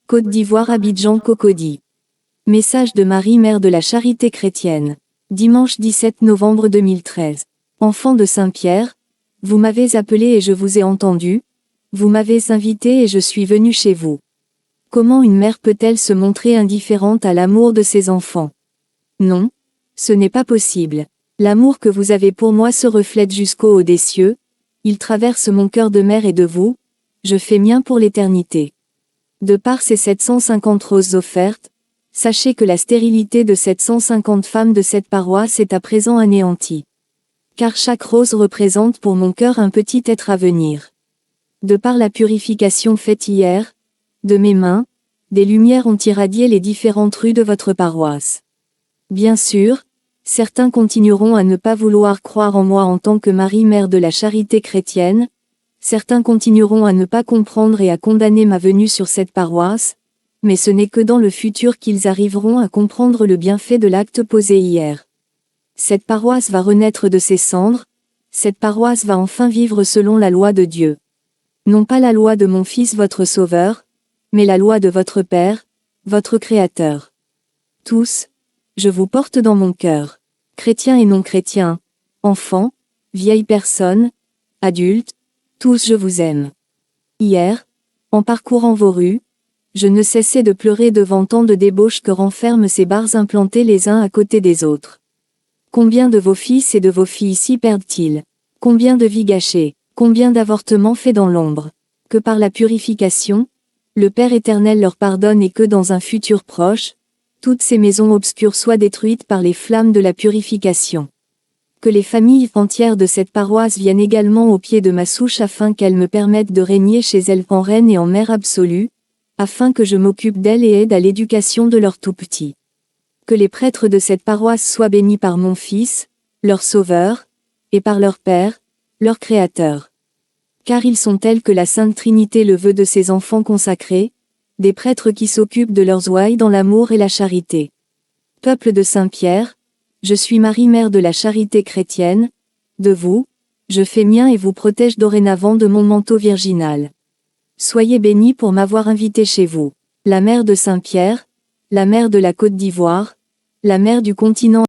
Côte d'Ivoire, Abidjan, Cocody. Message de Marie, Mère de la Charité chrétienne. Dimanche 17 novembre 2013. Enfant de Saint-Pierre, vous m'avez appelé et je vous ai entendu, vous m'avez invité et je suis venu chez vous. Comment une mère peut-elle se montrer indifférente à l'amour de ses enfants? Non, ce n'est pas possible. L'amour que vous avez pour moi se reflète jusqu'au haut des cieux, il traverse mon cœur de mère et de vous, je fais mien pour l'éternité. De par ces 750 roses offertes, sachez que la stérilité de 750 femmes de cette paroisse est à présent anéantie. Car chaque rose représente pour mon cœur un petit être à venir. De par la purification faite hier, de mes mains, des lumières ont irradié les différentes rues de votre paroisse. Bien sûr, certains continueront à ne pas vouloir croire en moi en tant que Marie, Mère de la Charité chrétienne, certains continueront à ne pas comprendre et à condamner ma venue sur cette paroisse, mais ce n'est que dans le futur qu'ils arriveront à comprendre le bienfait de l'acte posé hier. Cette paroisse va renaître de ses cendres, cette paroisse va enfin vivre selon la loi de Dieu. Non pas la loi de mon Fils votre Sauveur, mais la loi de votre Père, votre Créateur. Tous, je vous porte dans mon cœur, chrétiens et non chrétiens, enfants, vieilles personnes, adultes, tous je vous aime. Hier, en parcourant vos rues, je ne cessais de pleurer devant tant de débauches que renferment ces bars implantés les uns à côté des autres. Combien de vos fils et de vos filles s'y perdent-ils? Combien de vies gâchées? Combien d'avortements faits dans l'ombre? Que par la purification, le Père éternel leur pardonne et que dans un futur proche, toutes ces maisons obscures soient détruites par les flammes de la purification. Que les familles entières de cette paroisse viennent également au pied de ma souche afin qu'elles me permettent de régner chez elles en reine et en mère absolue, afin que je m'occupe d'elles et aide à l'éducation de leurs tout-petits. Que les prêtres de cette paroisse soient bénis par mon Fils, leur Sauveur, et par leur Père, leur Créateur. Car ils sont tels que la Sainte Trinité le veut de ses enfants consacrés, des prêtres qui s'occupent de leurs ouailles dans l'amour et la charité. Peuple de Saint-Pierre, je suis Marie, Mère de la Charité chrétienne, de vous, je fais mien et vous protège dorénavant de mon manteau virginal. Soyez bénis pour m'avoir invité chez vous. La Mère de Saint-Pierre, la Mère de la Côte d'Ivoire, la Mère du continent